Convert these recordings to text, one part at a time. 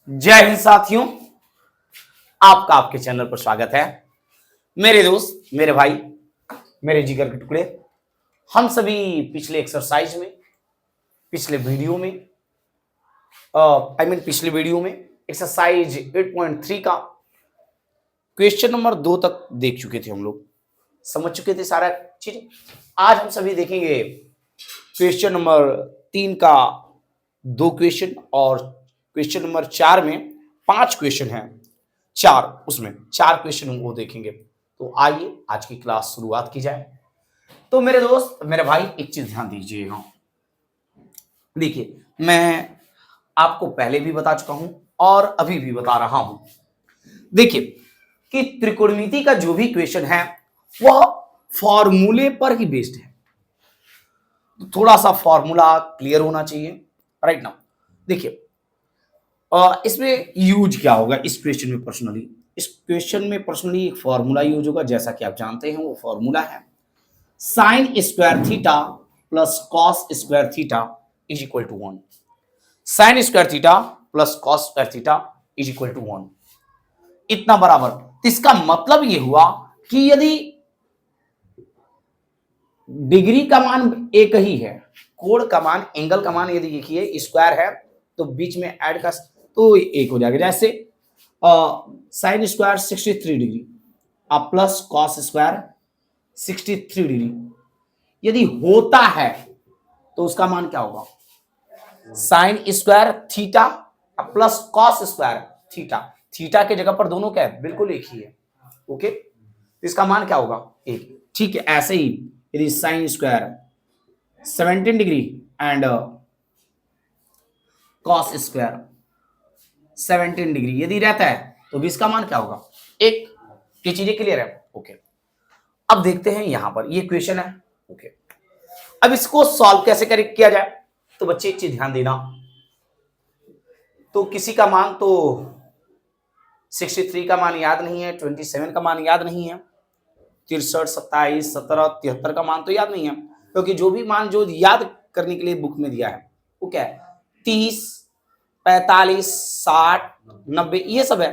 जय हिंद साथियों, आपका आपके चैनल पर स्वागत है। मेरे दोस्त, मेरे भाई, मेरे जिगर के टुकड़े, हम सभी पिछले एक्सरसाइज में, पिछले वीडियो में पिछले वीडियो में एक्सरसाइज 8.3 का क्वेश्चन नंबर 2 तक देख चुके थे। हम लोग समझ चुके थे सारा चीज। आज हम सभी देखेंगे क्वेश्चन नंबर 3 का 2 क्वेश्चन, और क्वेश्चन नंबर 4 में 5 क्वेश्चन हैं। उसमें 4 क्वेश्चन वो देखेंगे। तो आइए आज की क्लास शुरुआत की जाए। तो मेरे दोस्त, मेरे भाई, एक चीज ध्यान दीजिएगा। देखिए, मैं आपको पहले भी बता चुका हूं और अभी भी बता रहा हूं। देखिए कि त्रिकोणमिति का जो भी क्वेश्चन है वह फॉर्मूले पर ही बेस्ड है। तो थोड़ा सा फॉर्मूला क्लियर होना चाहिए, राइट नाउ। देखिए, इसमें यूज क्या होगा इस क्वेश्चन में। पर्सनली एक फॉर्मूला यूज होगा, जैसा कि आप जानते हैं। वो फॉर्मूला है sine square theta plus cos square theta is equal to 1। Sine square theta plus cos square theta is equal to 1, इतना बराबर। तो इसका मतलब ये हुआ कि यदि डिग्री का मान एक ही है, कोण का मान, एंगल का मान यदि एक ही है, स्क्वायर है, तो बीच में ऐड का तो एक हो जाएगा। जैसे साइन स्क्वायर 63 डिग्री अब प्लस कॉस स्क्वायर 63 डिग्री यदि होता है तो उसका मान क्या होगा? Sign square theta plus cos square theta. Theta के जगह पर दोनों क्या है? बिल्कुल एक ही है। ओके, इसका मान क्या होगा? एक। ठीक है, ऐसे ही यदि sine square 17 degree and cos square 17 degree यदि रहता है तो भी इसका मान क्या होगा? एक। ये चीजें क्लियर है? ओके, अब देखते हैं यहां पर ये क्वेश्चन है। ओके, अब इसको सॉल्व कैसे किया जाए? तो बच्चे एक चीज ध्यान देना। तो किसी का मान तो 63 का मान याद नहीं है, 27 का मान याद नहीं है, 63, 27, 17, 73 का मान तो याद नहीं है, क्योंकि जो भी मान जो याद करने के लिए बुक में दिया है वो क्या है? 30, 45, 60, 90 ये सब है।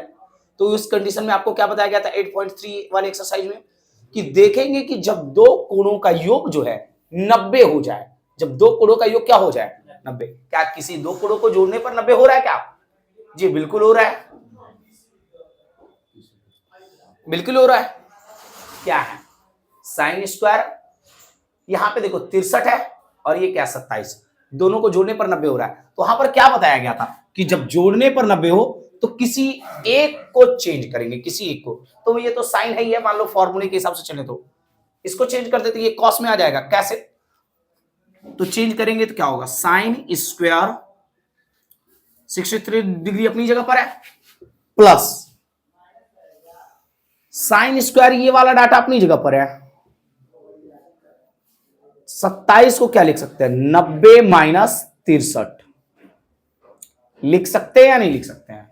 तो उस कंडीशन में आपको क्या बताया गया था 8.3 वाले एक्सरसाइज में कि देखेंगे कि जब दो कोणों का योग जो है 90 हो जाए, जब दो कोणों का योग क्या हो जाए? 90। क्या किसी दो कोणों को जोड़ने पर 90 हो रहा है क्या? जी बिल्कुल हो रहा है, बिल्कुल हो रहा है। क्या है? साइन स्क्वायर यहां पे देखो 63 है और ये क्या 27, दोनों को जोड़ने पर 90 हो रहा है। तो वहां पर क्या बताया गया था कि जब जोड़ने पर 90 हो तो किसी एक को चेंज करेंगे, किसी एक को। तो ये तो साइन है ही है, मान लो फॉर्मूले के हिसाब से चले तो इसको चेंज कर देते, ये कॉस में आ जाएगा। कैसे? तो चेंज करेंगे तो क्या होगा? साइन स्क्वायर 63 डिग्री अपनी जगह पर है प्लस साइन स्क्वायर ये वाला डाटा अपनी जगह पर है। 27 को क्या लिख सकते हैं? 90 माइनस 63 लिख सकते हैं या नहीं लिख सकते हैं?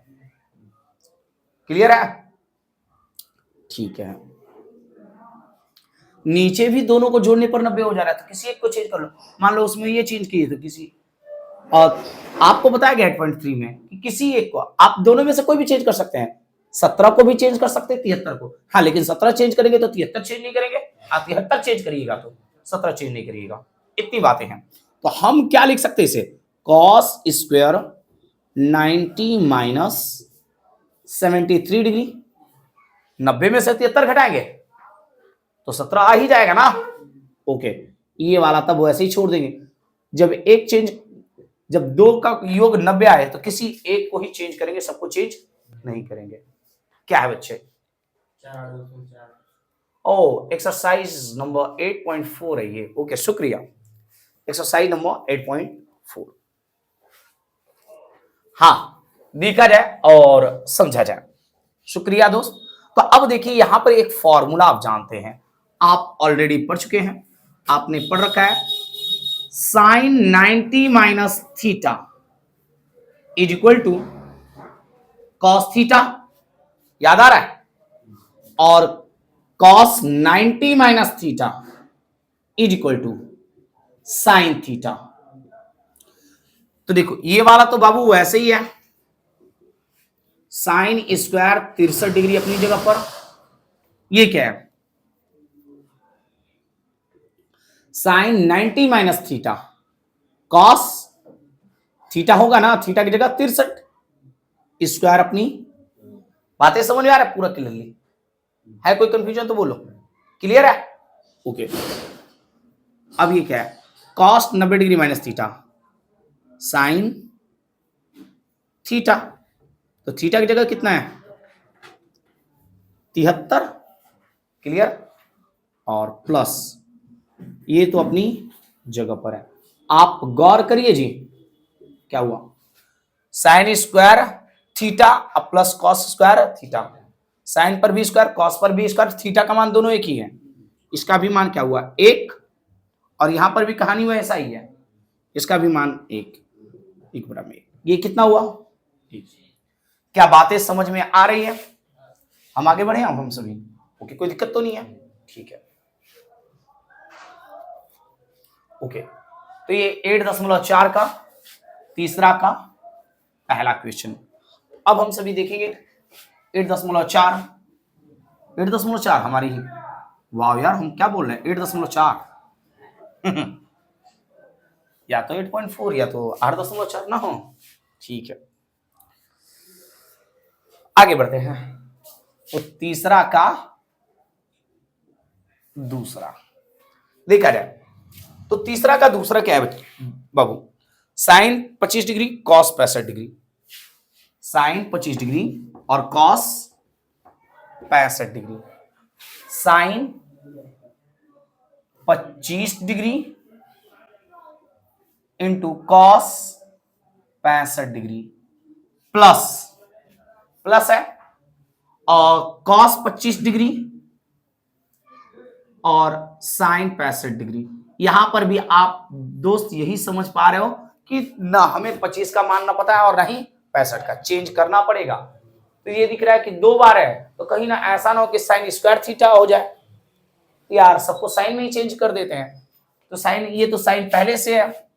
क्लियर है? ठीक है, नीचे भी दोनों को जोड़ने पर 90 हो जा रहा है, तो किसी एक को चेंज कर लो। मान लो उसमें ये चेंज किए तो किसी, और आपको बताया गया 8.3 में कि किसी एक को, आप दोनों में से कोई भी चेंज कर सकते हैं। 17 को भी चेंज कर सकते हैं, 73 को। हाँ, लेकिन 17 चेंज करेंगे तो 73 चेंज नहीं करेंगे। आप 73 चेंज करिएगा तो 17 चेंज नहीं करिएगा। इतनी बातें हैं। तो हम क्या लिख सकते हैं इसे? कॉस स्क्वायर 90 माइनस 73 डिग्री, 90 में से 73 घटाएंगे तो 17 आ ही जाएगा ना। ओके, ये वाला तब वैसे ही छोड़ देंगे। जब दो का योग 90 आए तो किसी एक को ही चेंज करेंगे, सबको चेंज नहीं करेंगे। क्या है बच्चे? ओ, एक्सरसाइज नंबर 8.4 है ये। ओके, शुक्रिया। एक्सरसाइज नंबर 8.4 हाँ, देखा जाए और समझा जाए। शुक्रिया दोस्त। तो अब देखिए, यहां पर एक फॉर्मूला आप जानते हैं, आप ऑलरेडी पढ़ चुके हैं, आपने पढ़ रखा है। Sine 90 minus theta is equal to cos theta, याद आ रहा है? और cos 90 minus theta is equal to sine theta. तो देखो, ये वाला तो बाबू वैसे ही है, साइन स्क्वायर 63 डिग्री अपनी जगह पर। ये क्या है? Sine 90 minus theta cos theta होगा ना, थीटा की जगह 63 स्क्वायर अपनी। बातें समझ में आ रहा है? पूरा क्लियरली है? कोई कंफ्यूजन तो बोलो। क्लियर है? ओके। अब ये क्या है? Cos 90 degree minus theta sine theta, तो थीटा की जगह कितना है? 73। क्लियर? और प्लस ये तो अपनी जगह पर है। आप गौर करिए जी, क्या हुआ? साइन स्क्वायर थीटा अब plus cos square theta. Sine पर भी स्क्वायर, कॉस पर भी स्क्वायर, थीटा का मान दोनों एक ही है। इसका भी मान क्या हुआ? 1। और यहां पर भी कहानी हुआ ऐसा ही है, इसका भी मान 1 बराबर 1। ये कितना हुआ? क्या बातें समझ में आ रही है? हम आगे बढ़े हम सभी? ओके, कोई दिक्कत तो नहीं है? ठीक है। ओके, तो ये 8.4 का तीसरा का पहला क्वेश्चन। अब हम सभी देखेंगे 8.4। 8.4 हमारी ही। वाह यार, हम क्या बोल रहे हैं? 8.4 या तो 8.4 या तो 8.4 ना हो। ठीक है, आगे बढ़ते हैं। तो तीसरा का दूसरा देखा जाए तो तीसरा का दूसरा क्या है बाबू? Sine 25 degree cos 65 degree. Sine 25 degree और cos 65 degree. Sine 25 degree into cos 65 degree plus है, और कॉस 25 डिग्री और साइन 65 डिग्री। यहां पर भी आप दोस्त यही समझ पा रहे हो कि ना हमें 25 का मान ना पता है और ना ही 65 का, चेंज करना पड़ेगा। तो ये दिख रहा है कि 2 बार है, तो कहीं ना ऐसा ना हो कि साइन स्क्वायर थीटा हो जाए। यार सबको साइन में ही चेंज कर देते हैं, तो साइन, ये तो साइन पहले से है।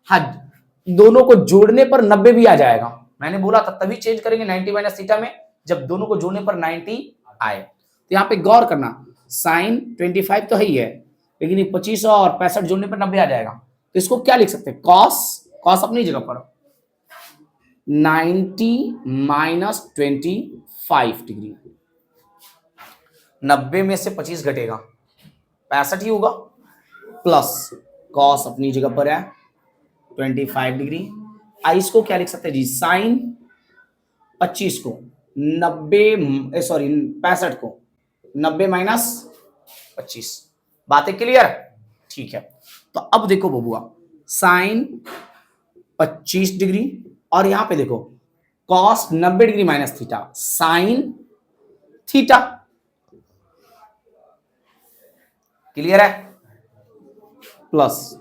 हाँ, दोनों को जोड़ने पर 90 भी आ जाएगा। मैंने बोला था तभी चेंज करेंगे 90 माइनस थीटा में, जब दोनों को जोड़ने पर 90 आए। तो यहाँ पे गौर करना, साइन 25 तो है ही है, लेकिन ये 25 और 65 जोड़ने पर 90 आ जाएगा। तो इसको क्या लिख सकते हैं? कॉस अपनी जगह पर 90 माइनस 25 डिग्री। 90 में से 25 घटेगा, 65 ही होगा, प्लस कॉस अपनी जगह पर है 25 डिग्री। इसको क्या लिख सकते हैं जी? साइन 25 को 90 सॉरी 65 को 90 माइनस 25। बातें क्लियर? ठीक है। तो अब देखो बबुआ, साइन 25 डिग्री और यहां पे देखो cos 90 degree minus theta sine theta. Clear है? प्लस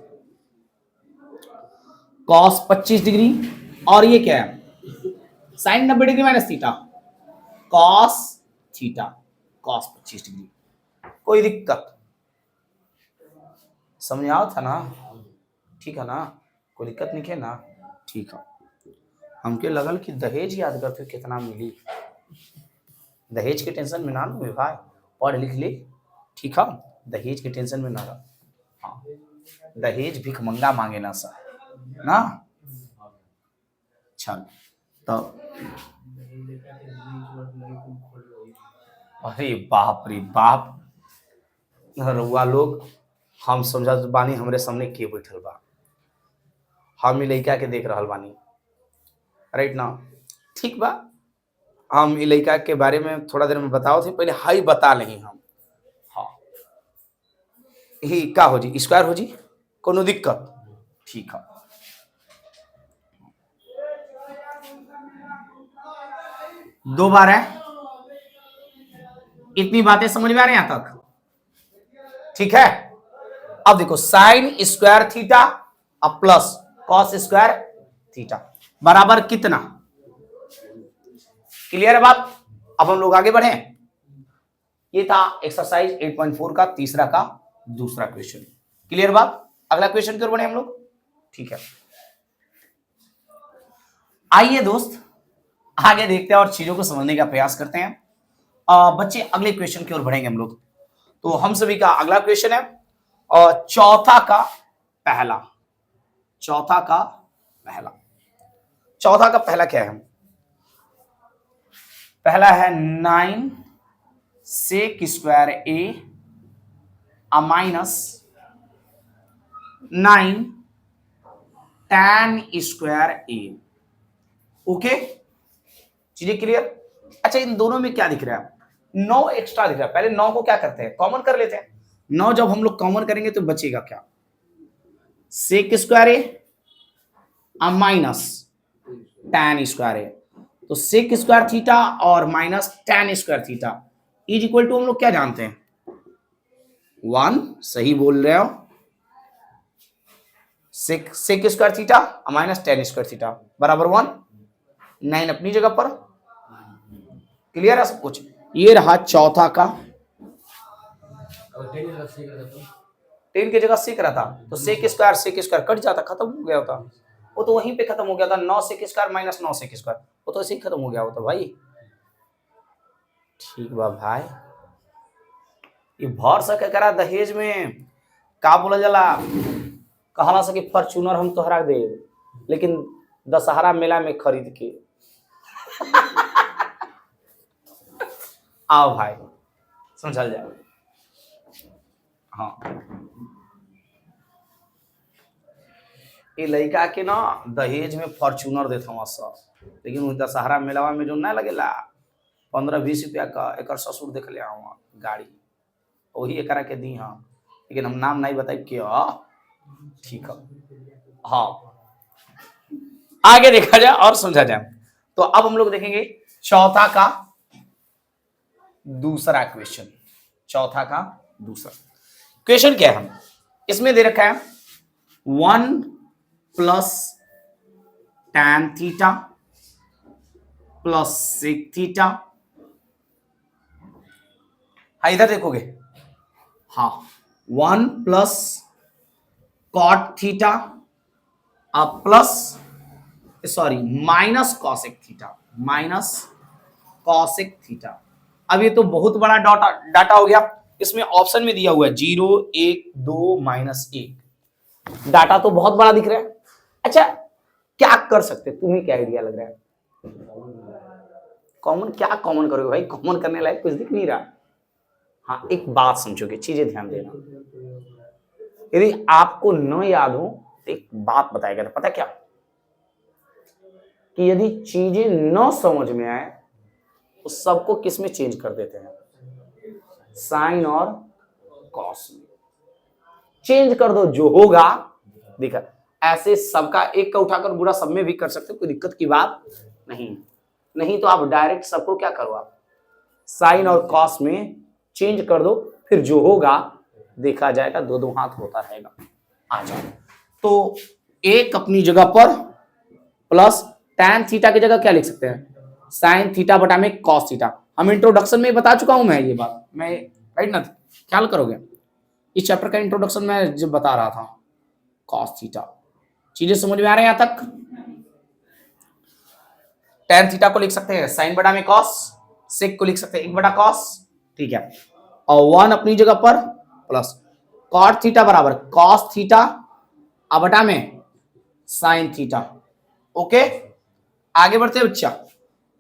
कॉस 25 डिग्री और ये क्या है? Sine 90 degree minus theta cos theta cos 25 degree. कोई दिक्कत समझ आओ था ना? ठीक है ना? कोई दिक्कत नहीं है ना? ठीक है। हमके लगल कि दहेज याद करते कितना मिली, दहेज के टेंशन में ना लो भाई, पढ़ लिख ले। ठीक है, दहेज के टेंशन में ना रहो। हाँ, दहेज भिख मंगा मांगे ना सर ना। चल तो अरे बाप रे बाप, रउआ लोग हम समझा बानी हमरे सामने के बैठल बा, हम लड़का के देख रहल बानी, राइट ना? ठीक बा, हम लड़का के बारे में थोड़ा देर में बताओ थे, पहले हाई बता नहीं हम। हाँ, ही का हो जी? स्क्वायर हो जी? कोनो दिक्कत? ठीक है। दो बार है, इतनी बातें समझ में आ रही हैं यहां तक? ठीक है। अब देखो साइन स्क्वायर थीटा अब प्लस कॉस स्क्वायर थीटा बराबर कितना? क्लियर है बात? अब हम लोग आगे बढ़े। ये था एक्सरसाइज 8.4 का तीसरा का दूसरा क्वेश्चन। क्लियर बात? अगला क्वेश्चन की ओर बढ़े हम लोग। ठीक है, आइए दोस्त, आगे देखते हैं और चीजों को समझने का प्रयास करते हैं। बच्चे अगले क्वेश्चन की ओर बढ़ेंगे हम लोग। तो हम सभी का अगला क्वेश्चन है चौथा का पहला। चौथा का पहला, चौथा का पहला क्या है? पहला है 9 sec square A minus 9 tan square A. Okay, चीजें क्लियर? अच्छा, इन दोनों में क्या दिख रहा है? 9 एक्स्ट्रा दिख रहा है। पहले 9 को क्या करते हैं? कॉमन कर लेते हैं। 9 जब हम लोग कॉमन करेंगे तो बचेगा क्या? Sec square A minus tan square A. तो सेक स्क्वायर थीटा और minus tan square theta is equal to हम लोग क्या जानते हैं? 1। सही बोल रहे हो। Sec square theta minus tan square theta बराबर 1। 9 अपनी जगह पर। क्लियर है सब कुछ? ये रहा चौथा का। 10 की जगह सेक रहा था तो सेक स्क्वायर कट जाता, खत्म हो गया होता। वो तो वहीं पे खत्म हो गया था। 9 sec square minus 9 sec square, वो तो ऐसे ही खत्म हो गया होता भाई। ठीक बा भाई। ये भर सके करा दहेज में का बोला जाला, कहला सके फॉर्च्यूनर हम तोहरा दे, लेकिन दशहरा मेला में खरीद के। आओ भाई समझल जाए। हाँ, ये लड़का के ना दहेज में फॉर्च्यूनर देता हूँ सब, लेकिन दशहरा मेलावा में जो ना लगेला 15-20 रुपया का, एक ससुर देख लिया हूँ गाड़ी, वही एक के दी। हाँ, लेकिन हम नाम नहीं बताए क्या। ठीक है, हाँ, आगे देखा जाए और समझा जाए। तो अब हम लोग देखेंगे चौथा का दूसरा क्वेश्चन। चौथा का दूसरा क्वेश्चन क्या है? इसमें दे रखा है 1 plus tan theta plus sec theta. हाँ, इधर देखोगे। हाँ, 1 plus cot theta plus minus cosec theta, minus cosec theta. अब ये तो बहुत बड़ा डाटा हो गया। इसमें ऑप्शन में दिया हुआ है 0, 1, 2, -1। डाटा तो बहुत बड़ा दिख रहा है। अच्छा, क्या कर सकते, तुम्हें क्या आइडिया लग रहा है? कॉमन क्या कॉमन करोगे भाई? कॉमन करने लायक कुछ दिख नहीं रहा। हाँ, एक बात समझोगे, चीजें ध्यान देना। यदि आपको न याद हो तो एक बात बताएगा, पता क्या कि यदि चीजें न समझ में आए तो सबको किस में चेंज कर देते हैं? साइन और कॉस में चेंज कर दो, जो होगा देखा। ऐसे सबका एक का उठाकर बुरा सब में भी कर सकते हो, कोई दिक्कत की बात नहीं तो आप डायरेक्ट सबको क्या करो, आप साइन और कॉस में चेंज कर दो, फिर जो होगा देखा जाएगा, दो हाथ होता रहेगा। आ जाओ। तो एक अपनी जगह पर प्लस tan थीटा की जगह क्या लिख सकते हैं? साइन थीटा बटा में कॉस थीटा। हम इंट्रोडक्शन में बता चुका हूं मैं ये बात, मैं राइट ना, ख्याल करोगे? इस चैप्टर का इंट्रोडक्शन में जब बता रहा था कॉस थीटा, चीजें समझ में आ रहे हैं यहां तक? tan थीटा को लिख सकते हैं साइन बटा में कॉस, सेक को लिख सकते हैं 1 बटा कॉस, ठीक है। और 1 अपनी जगह पर प्लस कॉट थीटा बराबर कॉस थीटा बटा में साइन थीटा। ओके, आगे बढ़ते हैं बच्चा।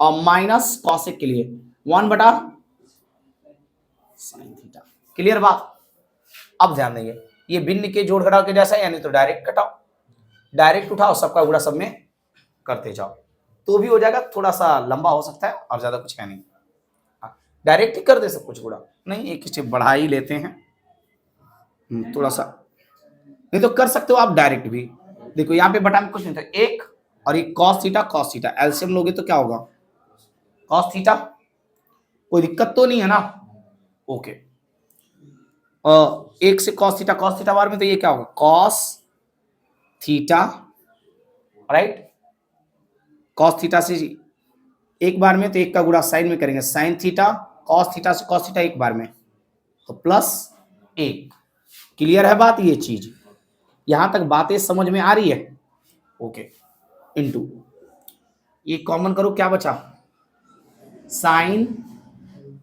और माइनस कॉसेक के लिए 1 बटा साइन थीटा। क्लियर बात? अब ध्यान देंगे, ये भिन्न के जोड़ घटाव के जैसा है, यानी तो डायरेक्ट घटाओ, डायरेक्ट उठाओ, सबका गुणा सब में करते जाओ तो भी हो जाएगा। थोड़ा सा लंबा हो सकता है और ज्यादा कुछ है नहीं। डायरेक्ट ही कर दे सब कुछ गुणा, नहीं एक स्टेप बढ़ा ही लेते हैं थोड़ा सा, नहीं तो कर सकते हो आप डायरेक्ट भी। देखो यहाँ पे बटा में कुछ नहीं था, एक और एक कॉस थीटा एलसीएम लोगे तो क्या होगा? Cos theta. कोई दिक्कत तो नहीं है ना? ओके, एक से कॉस थीटा बार में तो ये क्या होगा? Cos theta, right. Cos theta से एक बार में तो एक का गुणा साइन में करेंगे, साइन थीटा, कॉस थीटा से कॉस थीटा एक बार में तो प्लस 1। क्लियर है बात? ये चीज यहां तक बातें समझ में आ रही है? ओके, इनटू ये कॉमन करो, क्या बचा, साइन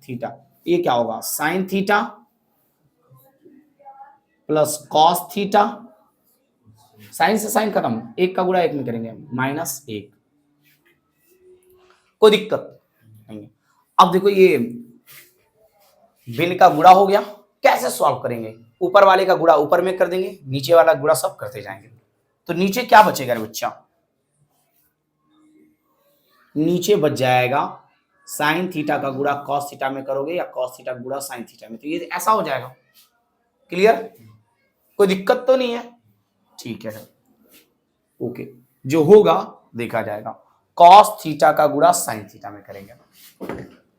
थीटा। ये क्या होगा, sine theta plus cos theta, sine से साइन खत्म, एक का गुणा एक में करेंगे, माइनस एक, कोई दिक्कत नहीं है। अब देखो ये भिन्न का गुणा हो गया, कैसे सॉल्व करेंगे, ऊपर वाले का गुणा ऊपर में कर देंगे, नीचे वाला गुणा सब करते जाएंगे। तो नीचे क्या बचेगा रे बच्चा, नीचे बच जाएगा साइन थीटा का गुणा कॉस थीटा में करोगे या कॉस थीटा गुणा साइन थीटा में, तो ये ऐसा हो जाएगा। क्लियर, कोई दिक्कत तो नहीं है, ठीक है, ओके। जो होगा देखा जाएगा, कॉस थीटा का गुणा साइन थीटा में करेंगे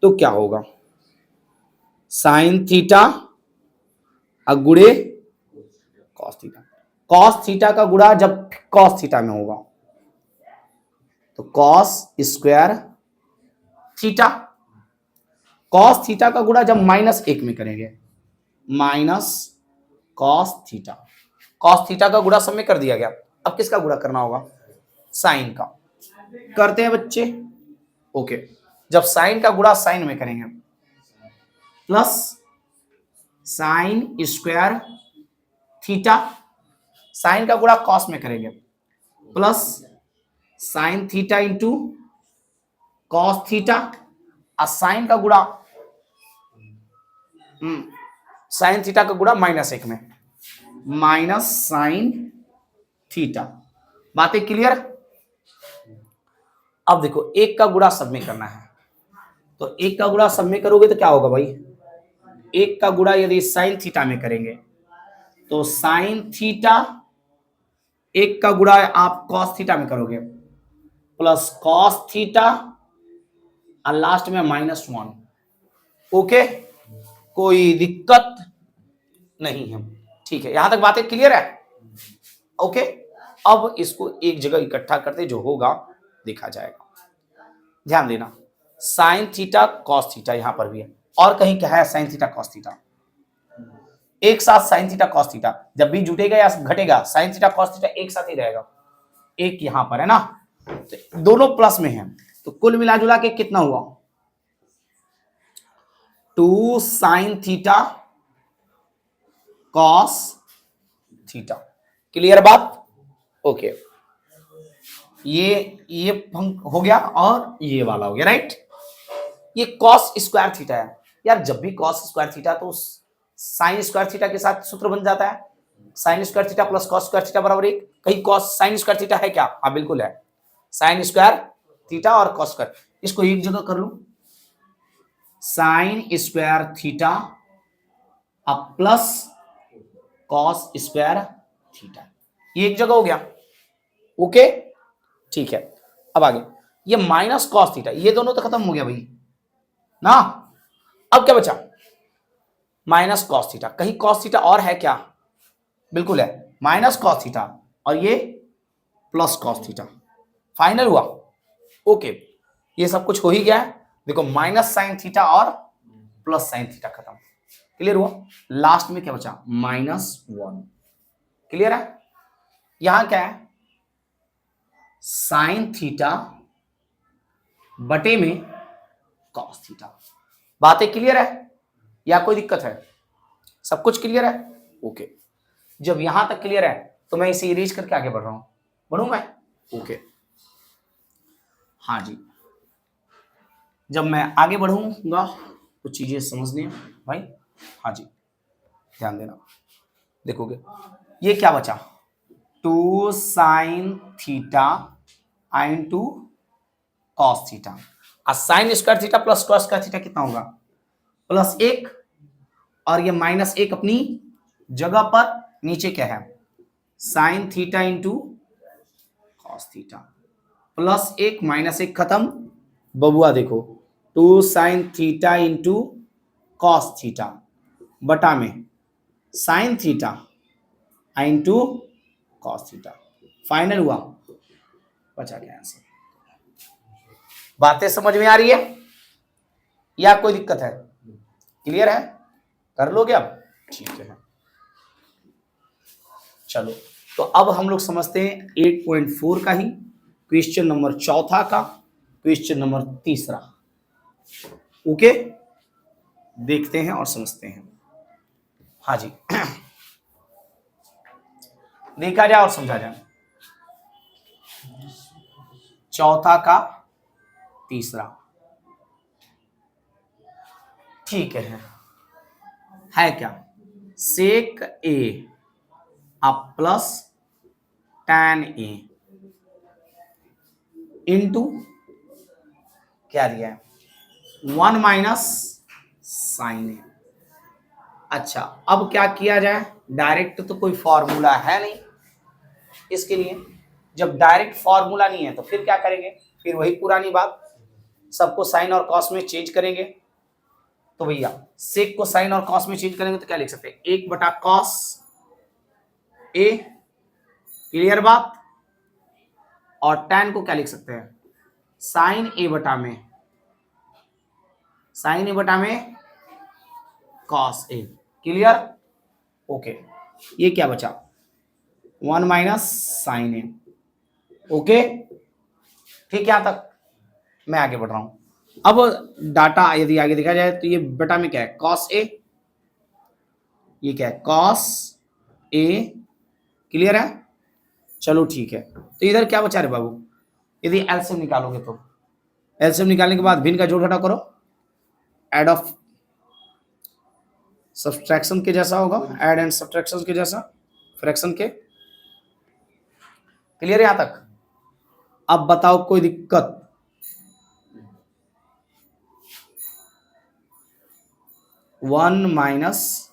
तो क्या होगा, साइन थीटा गुणे कॉस थीटा, कॉस थीटा का गुणा जब कॉस थीटा में होगा तो cos square theta, cos theta का गुणा जब माइनस एक में करेंगे, minus cos theta, cos theta का गुणा सब में कर दिया गया। अब किसका गुणा करना होगा, साइन का, करते हैं बच्चे, ओके। जब साइन का गुणा साइन में करेंगे, plus sine square theta, sine का गुणा कॉस में करेंगे, plus sine theta into cos theta, और साइन का गुणा साइन थीटा का गुणा माइनस एक में, माइनस साइन थीटा। बातें क्लियर। अब देखो एक का गुणा सब में करना है, तो एक का गुणा सब में करोगे तो क्या होगा भाई, एक का गुणा यदि साइन थीटा में करेंगे तो साइन थीटा, एक का गुणा आप कॉस थीटा में करोगे प्लस कॉस थीटा, और लास्ट में माइनस वन, ओके, कोई दिक्कत नहीं है, ठीक है, यहां तक बातें क्लियर है, ओके। अब इसको एक जगह इकट्ठा करते, जो होगा देखा जाएगा, ध्यान देना, साइन थीटा कॉस थीटा यहां पर भी है, और कहीं क्या है, साइन थीटा कॉस थीटा, एक साथ साइन थीटा कॉस थीटा, जब भी जुटेगा या घटेगा साइन थीटा कॉस थीटा एक साथ ही रहेगा, एक यहां पर है ना, तो दोनों प्लस में है, तो कुल मिला जुला के कितना हुआ, 2 sine theta cos theta. Clear बात, ओके। ये हो गया और ये वाला हो गया, राइट। ये कॉस स्क्वायर थीटा है यार, जब भी कॉस स्क्वायर थीटा तो साइन स्क्वायर थीटा के साथ सूत्र बन जाता है, sine square theta plus cos square theta बराबर एक। कहीं कॉस साइन स्क्वायर थीटा है क्या, हाँ बिल्कुल है, साइन स्क्वायर थीटा और कॉस स्क्वायर, इसको एक जगह कर लो, साइन स्क्वायर थीटा अब प्लस कॉस स्क्वायर थीटा, ये एक जगह हो गया, ओके, ठीक है। अब आगे ये माइनस कॉस थीटा, ये दोनों तो खत्म हो गया भाई ना, अब क्या बचा, माइनस कॉस थीटा, कहीं कॉस थीटा और है क्या, बिल्कुल है, माइनस कॉस थीटा और ये प्लस कॉस थीटा, फाइनल हुआ, ओके। ये सब कुछ हो ही गया है, देखो माइनस साइन थीटा और प्लस साइन थीटा खत्म, क्लियर हुआ, लास्ट में क्या बचा, -1, क्लियर है। यहां क्या है, साइन थीटा बटे में कॉस थीटा, बातें क्लियर है या कोई दिक्कत है, सब कुछ क्लियर है, ओके। जब यहां तक क्लियर है तो मैं इसे इरेज करके आगे बढ़ रहा हूं, बढ़ूं मैं, ओके, हाँ जी। जब मैं आगे बढ़ूंगा तो चीजें समझनी है भाई, हाँ जी, ध्यान देना, देखोगे ये क्या बचा, 2 sine theta into cos theta, और sine square theta plus cos square theta कितना होगा, +1, और ये -1 अपनी जगह पर, नीचे क्या है, sign theta into cos theta, +1 -1 खत्म, बबुआ देखो 2 sine theta into cos theta बटा में sign theta into cos theta, final हुआ, बचा क्या आंसर। बातें समझ में आ रही है या कोई दिक्कत है, क्लियर है, कर लोगे अब, ठीक है। चलो तो अब हम लोग समझते हैं 8.4 का ही क्वेश्चन नंबर चौथा का, क्वेश्चन नंबर तीसरा। ओके, देखते हैं और समझते हैं। हाँ जी, देखा जाए और समझा जाए। चौथा का तीसरा, ठीक है क्या? सेक ए अब प्लस tan ए इंटू क्या दिया है, 1 माइनस साइन ए। अच्छा, अब क्या किया जाए? डायरेक्ट तो कोई फॉर्मूला है नहीं इसके लिए। जब डायरेक्ट फॉर्मूला नहीं है तो फिर क्या करेंगे? फिर वही पुरानी बात, सबको साइन और कॉस में चेंज करेंगे। तो भैया सेक को साइन और कॉस में चेंज करेंगे तो क्या लिख सकते हैं? 1/cos ए, क्लियर बात। और tan को क्या लिख सकते हैं? साइन ए बटा में कॉस ए, क्लियर। ओके, ये क्या बचा? 1 माइनस साइन ए। ओके, ठीक, यहां तक मैं आगे बढ़ रहा हूं। अब डाटा यदि आगे देखा जाए तो ये बटा में क्या है? कॉस ए, ये क्या है? कॉस ए, क्लियर है। चलो ठीक है, तो इधर क्या बचा रे बाबू? यदि एलसीएम निकालोगे तो एलसीएम निकालने के बाद भिन्न का जोड़ घटा करो, एड ऑफ सब्सट्रैक्शन के जैसा होगा, एड एंड सब्सट्रैक्शन के जैसा, फ्रैक्शन के, क्लियर है यहां तक? अब बताओ कोई दिक्कत? वन माइनस,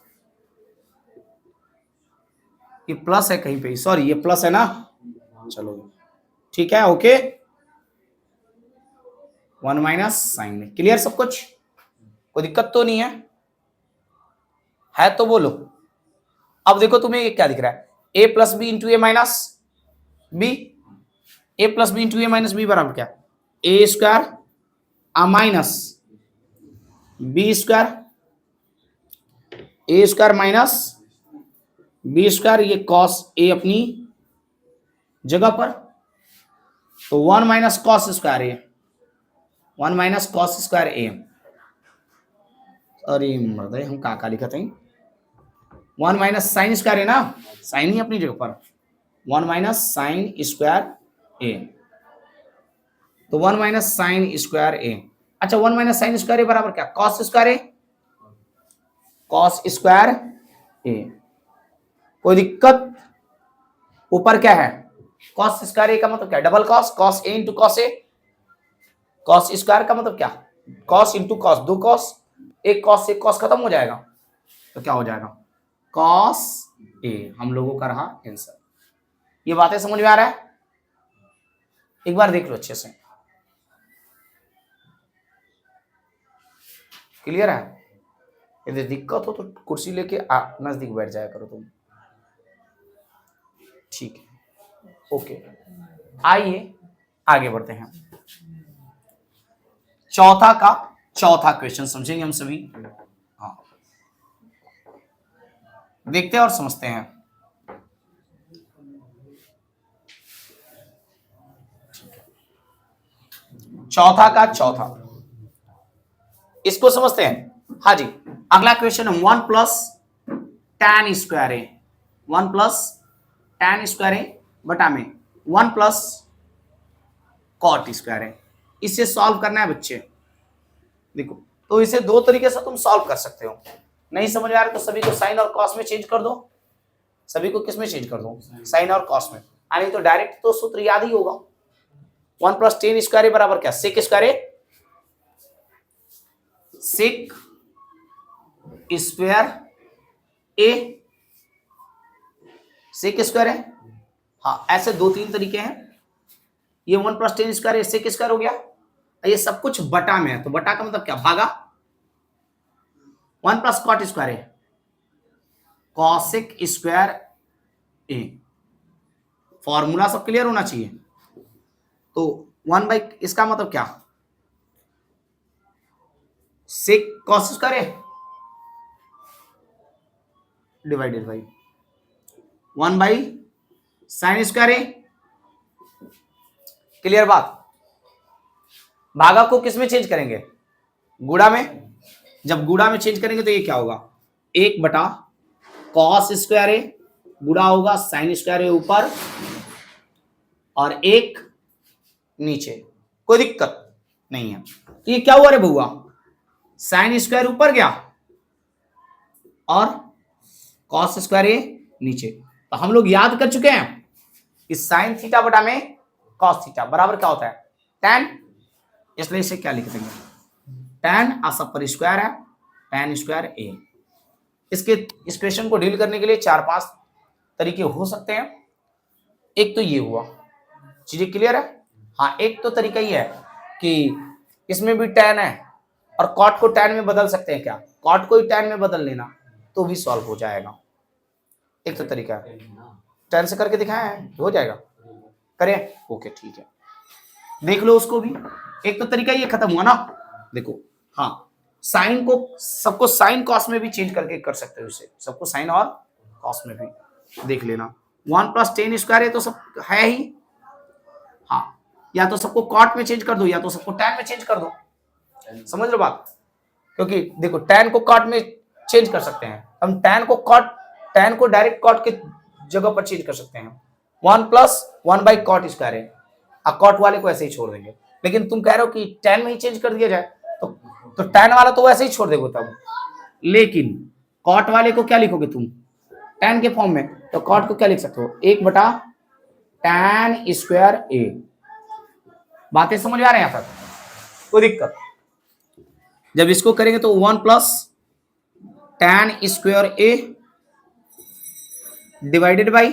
ये प्लस है कहीं पे, सॉरी ये प्लस है ना, चलो ठीक है, ओके। 1 माइनस साइन, क्लियर सब कुछ? कोई दिक्कत तो नहीं है तो बोलो। अब देखो तुम्हें ये क्या दिख रहा है? ए प्लस बी इंटू ए माइनस बी, ए प्लस बी इंटू ए माइनस बी बराबर क्या? ए स्क्वायर माइनस बी स्क्वायर, ए स्क्वायर माइनस बी स्क्वायर, ये कॉस ए अपनी जगह पर, तो 1 माइनस कॉस स्क्वायर ए, 1 माइनस कॉस स्क्वायर ए। अरे मर्दे हम का लिखत हैं? 1 माइनस साइन स्क्वायर है ना, साइन ही अपनी जगह पर, 1 माइनस साइन स्क्वायर ए, तो 1 माइनस साइन स्क्वायर ए। अच्छा, 1 माइनस साइन स्क्वायर ए बराबर क्या? कॉस स्क्वायर ए, कॉस स्क्वायर ए। कोई दिक्कत? ऊपर क्या है? कॉस स्क्वायर ए का मतलब क्या? Double cos, cos A into cos A. Cos square का मतलब क्या? कॉस इंटू कॉस, दो कॉस, एक कॉस खत्म हो जाएगा तो क्या हो जाएगा? कॉस ए, हम लोगों का रहा आंसर। ये बातें समझ में आ रहा है? एक बार देख लो अच्छे से, क्लियर है? यदि दिक्कत हो तो कुर्सी लेके नजदीक बैठ जाया करो तुम, ठीक है, ओके। आइए आगे बढ़ते हैं। चौथा का चौथा क्वेश्चन समझेंगे हम सभी। हाँ, देखते हैं और समझते हैं। चौथा का चौथा, इसको समझते हैं। हाँ जी, अगला क्वेश्चन है 1 प्लस tan स्क्वायर ए, 1 प्लस tan स्क्वायर ए बटा में 1 प्लस कॉट स्क्वायर है। इसे सॉल्व करना है बच्चे। देखो, तो इसे दो तरीके से तुम सॉल्व कर सकते हो। नहीं समझ आ रहा तो सभी को साइन और कॉस में चेंज कर दो, सभी को किस में चेंज कर दो? साइन और कॉस में। यानी तो डायरेक्ट तो सूत्र याद ही होगा, 1 प्लस tan स्क्वायर ए बराबर क्या? सेक स्क्वायर ए, सेक स्क्वायर ए, सेक स्क्वायर है। हाँ, ऐसे दो तीन तरीके हैं। ये 1 प्लस tan स्क्वायर ए सेक स्क्वायर हो गया, ये सब कुछ बटा में है, तो बटा का मतलब क्या? भागा। 1 plus cot square A, cosec square A. Formula सब क्लियर होना चाहिए। तो 1 बाई इसका मतलब क्या? Sec cos square A divided by 1 by sine square A, clear बात? भागा को किस में चेंज करेंगे? गुणा में। जब गुणा में चेंज करेंगे तो ये क्या होगा? 1 बटा कॉस स्क्वायर ए गुणा होगा साइन स्क्वायर ए ऊपर और 1 नीचे, कोई दिक्कत नहीं है। तो ये क्या हुआ रे भैया? साइन स्क्वायर ऊपर गया और कॉस स्क्वायर ए नीचे। तो हम लोग याद कर चुके हैं इस साइन थीटा बटा में कॉस थीटा बराबर क्या होता है? tan, इसलिए इसे क्या लिख देंगे? tan आ सब पर स्क्वायर है, tan स्क्वायर ए। इसके इस क्वेश्चन को डील करने के लिए 4-5 तरीके हो सकते हैं। एक तो ये हुआ, चीजें क्लियर है? हाँ, एक तो तरीका ये है कि इसमें भी tan है और cot को tan में बदल सकते हैं क्या? cot को ही tan में बदल लेना तो भी सॉल्व हो जाएगा। एक तो तरीका है, tan से करके दिखाया है, हो जाएगा। करें? ओके ठीक है, देख लो उसको भी। एक तो तरीका ये खत्म हुआ ना। देखो, हाँ, साइन को सबको साइन कॉस में भी चेंज करके कर सकते हो इसे, सबको साइन और कॉस में भी देख लेना। 1 + tan स्क्वायर है तो सब है ही। हाँ, या तो सबको कॉट में चेंज कर दो या तो सबको tan में चेंज कर दो। समझ लो बात? क्योंकि देखो tan को कॉट में चेंज कर सकते हैं हम, tan को डायरेक्ट कॉट के जगह पर चेंज कर सकते हैं। 1 + 1/cot स्क्वायर है, कॉट वाले को ऐसे ही छोड़ देंगे। लेकिन तुम कह रहे हो कि tan में ही चेंज कर दिया जाए तो tan वाला तो वैसे ही छोड़ देगो तब, लेकिन कॉट वाले को क्या लिखोगे तुम? tan के फॉर्म में। तो कॉट को क्या लिख सकते हो? 1 बटा tan स्क्वायर ए। बातें समझ आ रहे हैं यहाँ तक? कोई दिक्कत? जब इसको करेंगे तो 1 + tan square A divided by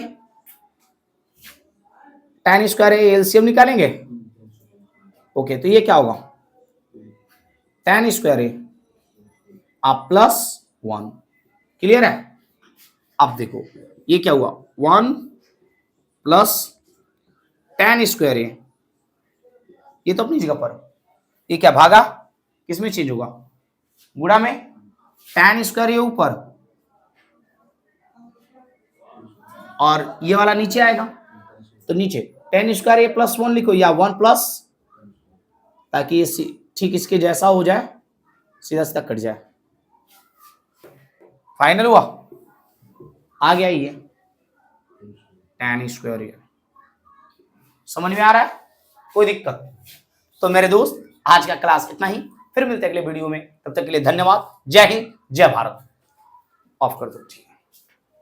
tan square A, LCM निकालेंगे। ओके, तो ये क्या होगा? tan स्क्वायर ए आप +1। क्लियर है? अब देखो ये क्या हुआ? 1 + tan स्क्वायर ए, ये तो अपनी जगह पर। ये क्या भागा किसमें चेंज होगा? गुणा में। tan स्क्वायर ए ऊपर और ये वाला नीचे आएगा, तो नीचे tan स्क्वायर ए +1 लिखो या 1 प्लस, ताकि ये ठीक इसके जैसा हो जाए, सीधा सीधा कट जाए। फाइनल हुआ? आ गया ये tan स्क्वायर ए। समझ में आ रहा है? कोई दिक्कत? तो मेरे दोस्त, आज का क्लास इतना ही, फिर मिलते हैं अगले वीडियो में। तब तक के लिए धन्यवाद। जय हिंद, जय भारत। ऑफ कर दो। ठीक है।